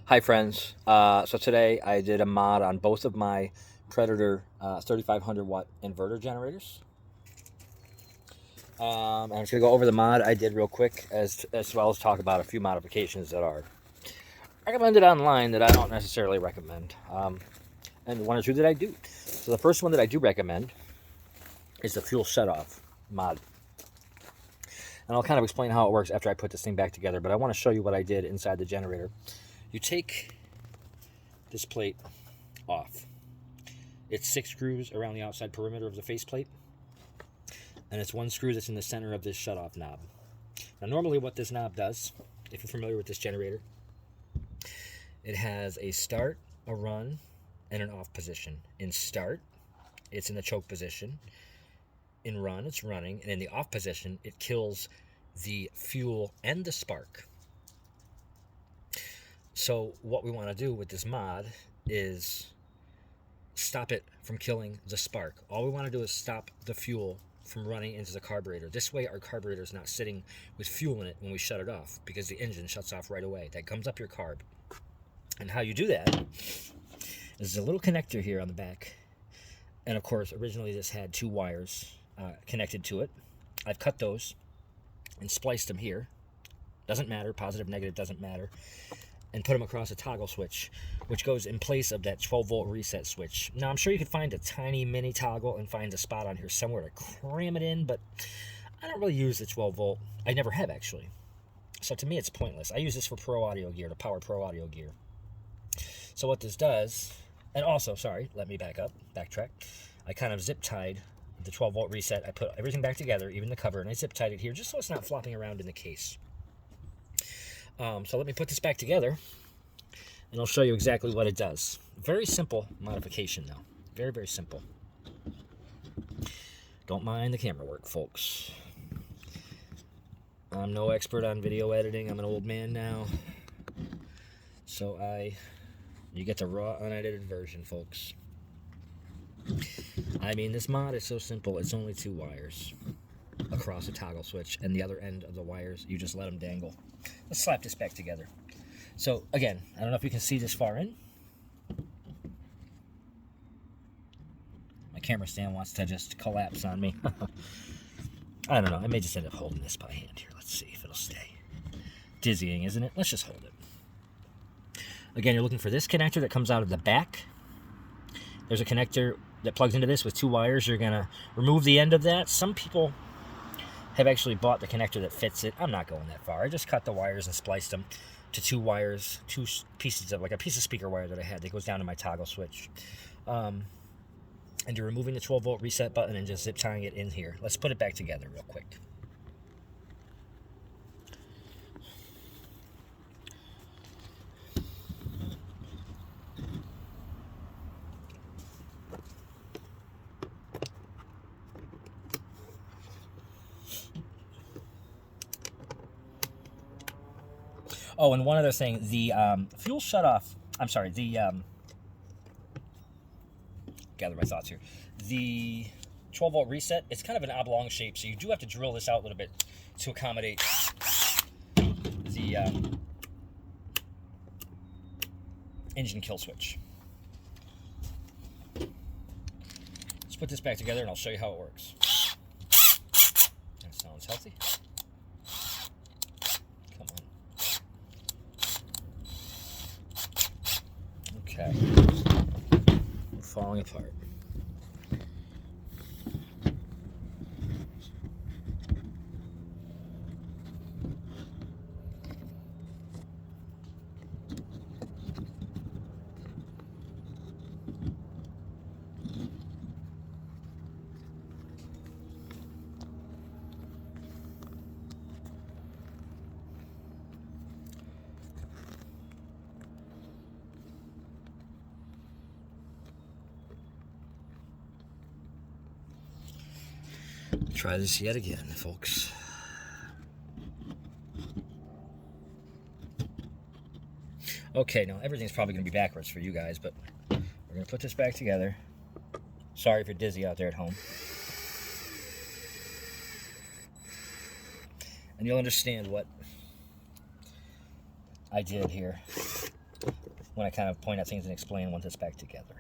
Hi friends. So today I did a mod on both of my Predator 3500 watt inverter generators. I'm just gonna go over the mod I did real quick, as well as talk about a few modifications that are recommended online that I don't necessarily recommend, and one or two that I do. So the first one that I do recommend is the fuel shutoff mod, and I'll kind of explain how it works after I put this thing back together. But I want to show you what I did inside the generator. You take this plate off. It's 6 screws around the outside perimeter of the faceplate, and it's 1 screw that's in the center of this shutoff knob. Now, normally what this knob does, if you're familiar with this generator, it has a start, a run, and an off position. In start, it's in the choke position. In run, it's running, and in the off position, it kills the fuel and the spark. So what we want to do with this mod is stop it from killing the spark. All we want to do is stop the fuel from running into the carburetor. This way our carburetor is not sitting with fuel in it when we shut it off, because the engine shuts off right away. That comes up your carb. And how you do that is a little connector here on the back. And of course, originally this had 2 wires connected to it. I've cut those and spliced them here. Doesn't matter, positive, negative, doesn't matter. And put them across a toggle switch, which goes in place of that 12-volt reset switch. Now, I'm sure you could find a tiny mini toggle and find a spot on here somewhere to cram it in, but I don't really use the 12-volt. I never have, actually. So to me, it's pointless. I use this for pro audio gear, to power pro audio gear. So what this does, and also, sorry, let me backtrack. I kind of zip-tied the 12-volt reset. I put everything back together, even the cover, and I zip-tied it here just so it's not flopping around in the case. So let me put this back together, and I'll show you exactly what it does. Very simple modification, though. Very, very simple. Don't mind the camera work, folks. I'm no expert on video editing. I'm an old man now. So you get the raw, unedited version, folks. I mean, this mod is so simple. It's only 2 wires across a toggle switch, and the other end of the wires, you just let them dangle. Let's slap this back together. So again, I don't know if you can see this far in. My camera stand wants to just collapse on me. I don't know. I may just end up holding this by hand here. Let's see if it'll stay. Dizzying, isn't it? Let's just hold it. Again, you're looking for this connector that comes out of the back. There's a connector that plugs into this with 2 wires. You're going to remove the end of that. Some people have actually bought the connector that fits it. I'm not going that far. I just cut the wires and spliced them to 2 wires, 2 pieces of, like a piece of speaker wire that I had that goes down to my toggle switch. And you're removing the 12-volt reset button and just zip tying it in here. Let's put it back together real quick. Oh, and one other thing, the fuel shutoff, I'm sorry, gather my thoughts here. The 12-volt reset, it's kind of an oblong shape, so you do have to drill this out a little bit to accommodate the engine kill switch. Let's put this back together and I'll show you how it works. That sounds healthy. Okay. We're falling apart. Try this yet again, folks. Okay, now everything's probably going to be backwards for you guys, but we're going to put this back together. Sorry if you're dizzy out there at home. And you'll understand what I did here. when I kind of point at things and explain once it's back together.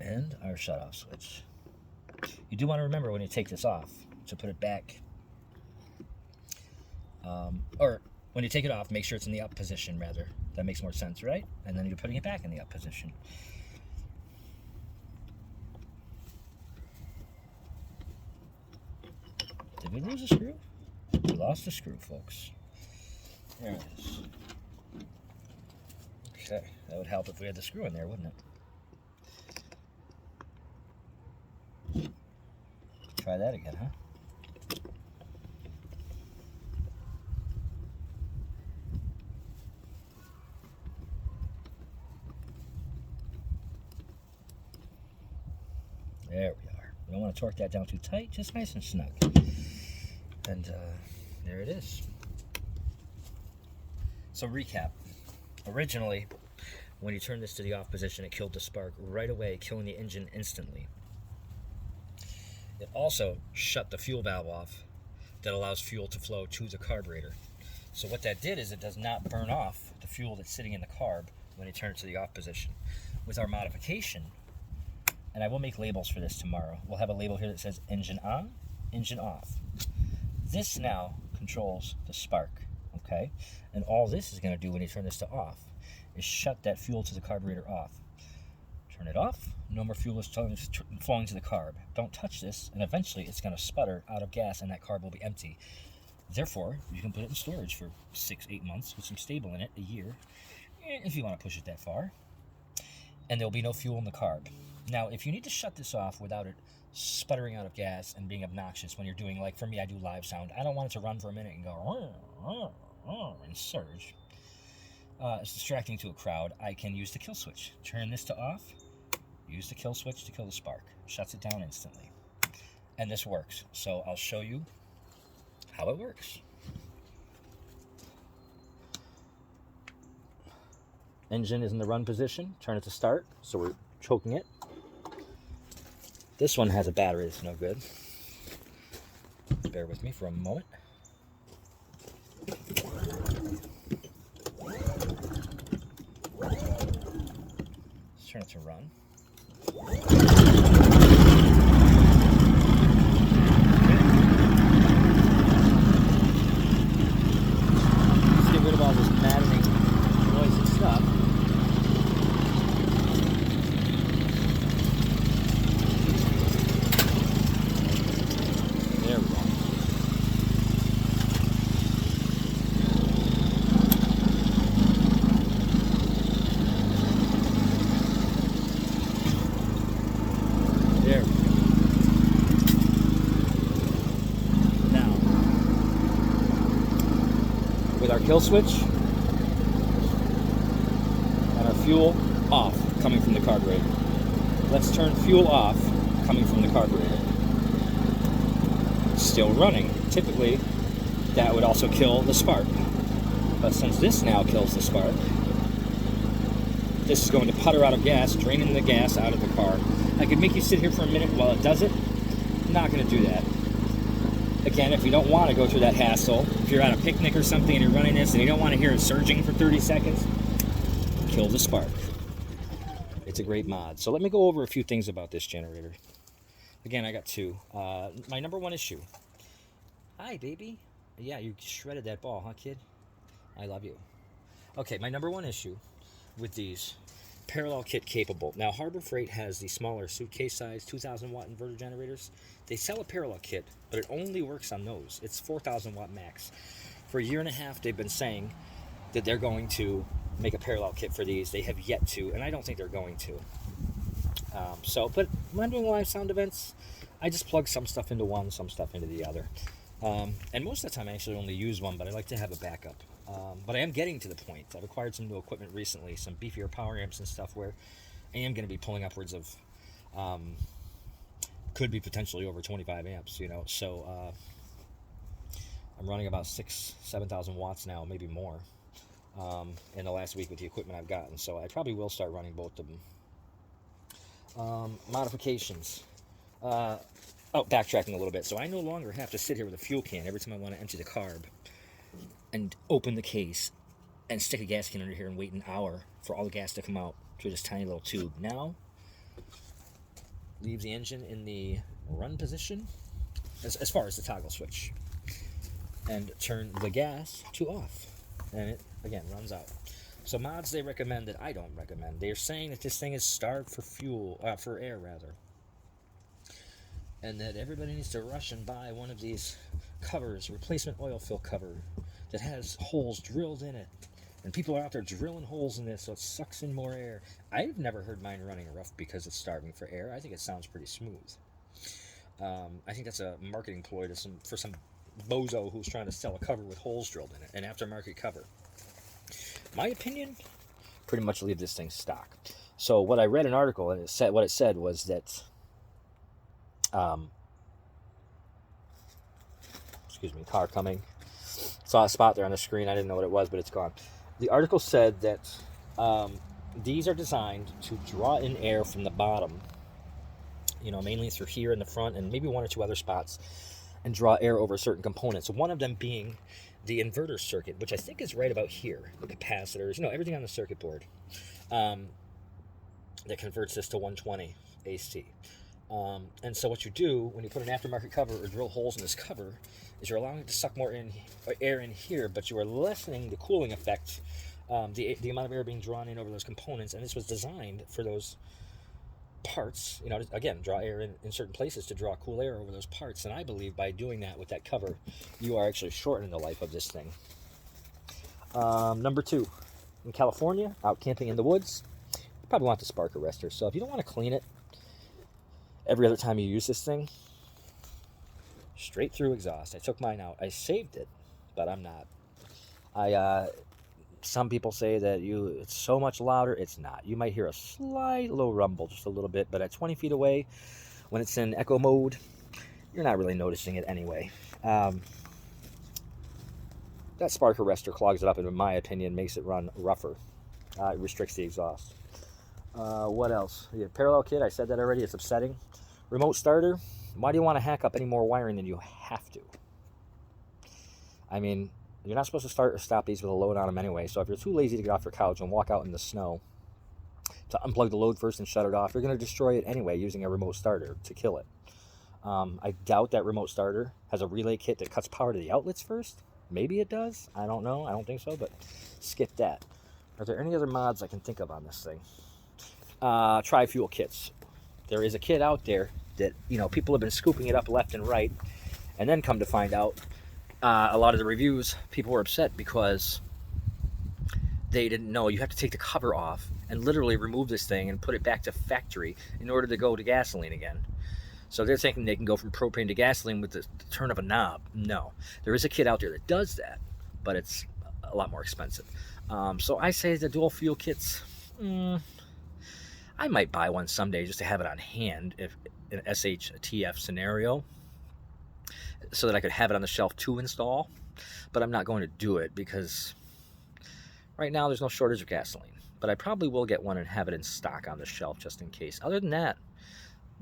And our shutoff switch. You do want to remember when you take this off to put it back, or when you take it off, make sure it's in the up position rather. That makes more sense, right? And then you're putting it back in the up position. Did we lose a screw? We lost a screw, folks. There it is. Okay, that would help if we had the screw in there, wouldn't it? Try that again, huh? There we are. We don't want to torque that down too tight, just nice and snug. And there it is. So recap. Originally, when you turn this to the off position, it killed the spark right away, killing the engine instantly. It also shut the fuel valve off that allows fuel to flow to the carburetor. So what that did is it does not burn off the fuel that's sitting in the carb when you turn it to the off position. With our modification, and I will make labels for this tomorrow, we'll have a label here that says engine on, engine off. This now controls the spark, okay? And all this is going to do when you turn this to off is shut that fuel to the carburetor off. Turn it off, no more fuel is flowing to the carb. Don't touch this, and eventually it's going to sputter out of gas and that carb will be empty. Therefore, you can put it in storage for 6-8 months with some stable in it, a year, if you want to push it that far. And there'll be no fuel in the carb. Now, if you need to shut this off without it sputtering out of gas and being obnoxious when you're doing, like for me, I do live sound. I don't want it to run for a minute and go and surge. It's distracting to a crowd. I can use the kill switch. Turn this to off. Use the kill switch to kill the spark. Shuts it down instantly. And this works. So I'll show you how it works. Engine is in the run position. Turn it to start. So we're choking it. This one has a battery that's no good. Bear with me for a moment. Let's turn it to run. Let's get rid of all this maddening noise and stuff. There we go. There we go. Now, with our kill switch and our fuel off coming from the carburetor, let's turn fuel off coming from the carburetor. Still running. Typically, that would also kill the spark. But since this now kills the spark, this is going to putter out of gas, draining the gas out of the car. I could make you sit here for a minute while it does it. I'm not going to do that. Again, if you don't want to go through that hassle, if you're at a picnic or something and you're running this and you don't want to hear it surging for 30 seconds, kill the spark. It's a great mod. So let me go over a few things about this generator. Again, I got two. My number one issue. Hi, baby. Yeah, you shredded that ball, huh, kid? I love you. Okay, my number one issue with these parallel kit capable. Now, Harbor Freight has the smaller suitcase size 2,000 watt inverter generators. They sell a parallel kit, but it only works on those. It's 4,000 watt max. For a year and a half, they've been saying that they're going to make a parallel kit for these. They have yet to, and I don't think they're going to. But when I'm doing live sound events, I just plug some stuff into one, some stuff into the other. And most of the time I actually only use one, but I like to have a backup. But I am getting to the point. I've acquired some new equipment recently, some beefier power amps and stuff, where I am going to be pulling upwards of, could be potentially over 25 amps, you know. So I'm running about 7,000 watts now, maybe more, in the last week with the equipment I've gotten. So I probably will start running both of them. Modifications. Backtracking a little bit. So I no longer have to sit here with a fuel can every time I want to empty the carb and open the case and stick a gas can under here and wait an hour for all the gas to come out through this tiny little tube. Now, leave the engine in the run position as far as the toggle switch, and turn the gas to off, and it again runs out. So mods they recommend that I don't recommend. They're saying that this thing is starved for for air rather, and that everybody needs to rush and buy one of these covers, replacement oil fill cover, that has holes drilled in it. And people are out there drilling holes in this so it sucks in more air. I've never heard mine running rough because it's starving for air. I think it sounds pretty smooth. I think that's a marketing ploy for some bozo who's trying to sell a cover with holes drilled in it, an aftermarket cover. My opinion, pretty much leave this thing stock. So what I read an article, and what it said was that excuse me, car coming. Saw a spot there on the screen. I didn't know what it was, but it's gone. The article said that these are designed to draw in air from the bottom, you know, mainly through here in the front and maybe one or two other spots, and draw air over certain components. One of them being the inverter circuit, which I think is right about here. The capacitors, you know, everything on the circuit board that converts this to 120 AC. And so what you do when you put an aftermarket cover or drill holes in this cover is you're allowing it to suck more air in here, but you are lessening the cooling effect, the amount of air being drawn in over those components. And this was designed for those parts, you know, to, again, draw air in certain places to draw cool air over those parts. And I believe by doing that with that cover, you are actually shortening the life of this thing. Number 2, in California, out camping in the woods, you probably want the spark arrestor. So if you don't want to clean it every other time you use this thing, straight through exhaust. I took mine out. I saved it, but I'm not. Some people say that it's so much louder. It's not. You might hear a slight low rumble, just a little bit, but at 20 feet away, when it's in echo mode, you're not really noticing it anyway. That spark arrestor clogs it up, and in my opinion, makes it run rougher. It restricts the exhaust. What else? The parallel kit, I said that already. It's upsetting. Remote starter. Why do you want to hack up any more wiring than you have to? I mean, you're not supposed to start or stop these with a load on them anyway, so if you're too lazy to get off your couch and walk out in the snow to unplug the load first and shut it off, you're going to destroy it anyway using a remote starter to kill it. I doubt that remote starter has a relay kit that cuts power to the outlets first. Maybe it does. I don't know. I don't think so, but skip that. Are there any other mods I can think of on this thing? Tri-fuel kits. There is a kit out there that, you know, people have been scooping it up left and right, and then come to find out, a lot of the reviews, people were upset because they didn't know you have to take the cover off and literally remove this thing and put it back to factory in order to go to gasoline again. So they're thinking they can go from propane to gasoline with the turn of a knob. No, there is a kit out there that does that, but it's a lot more expensive. So I say the dual fuel kits, I might buy one someday just to have it on hand if in an SHTF scenario, so that I could have it on the shelf to install. But I'm not going to do it because right now there's no shortage of gasoline. But I probably will get one and have it in stock on the shelf just in case. Other than that,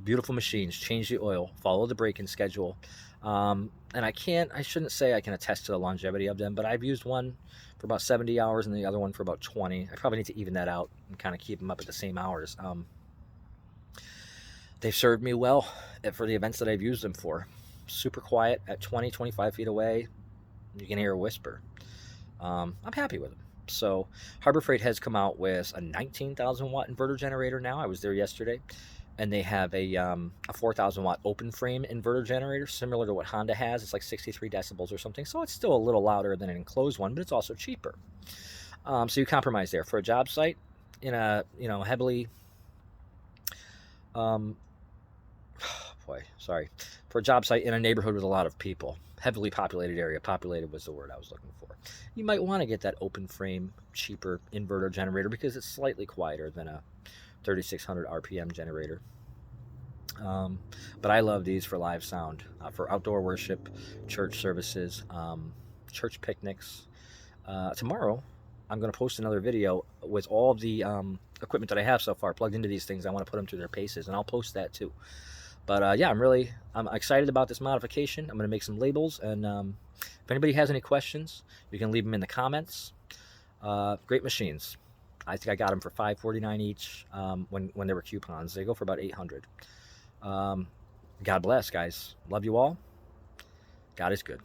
beautiful machines. Change the oil, follow the break-in schedule. And I shouldn't say I can attest to the longevity of them, but I've used one for about 70 hours and the other one for about 20. I probably need to even that out and kind of keep them up at the same hours. They've served me well for the events that I've used them for. Super quiet at 20, 25 feet away. You can hear a whisper. I'm happy with them. So Harbor Freight has come out with a 19,000 watt inverter generator now. I was there yesterday. And they have a 4,000 watt open frame inverter generator, similar to what Honda has. It's like 63 decibels or something. So it's still a little louder than an enclosed one, but it's also cheaper. So you compromise there. For a job site in a, heavily, for a job site in a neighborhood with a lot of people, heavily populated area. Populated was the word I was looking for. You might want to get that open frame, cheaper inverter generator because it's slightly quieter than a 3600 RPM generator. But I love these for live sound, for outdoor worship, church services, church picnics. Tomorrow, I'm going to post another video with all of the equipment that I have so far plugged into these things. I want to put them through their paces, and I'll post that too. But yeah, I'm excited about this modification. I'm going to make some labels, and if anybody has any questions, you can leave them in the comments. Great machines. I think I got them for $5.49 each when they were coupons. They go for about $800. God bless, guys. Love you all. God is good.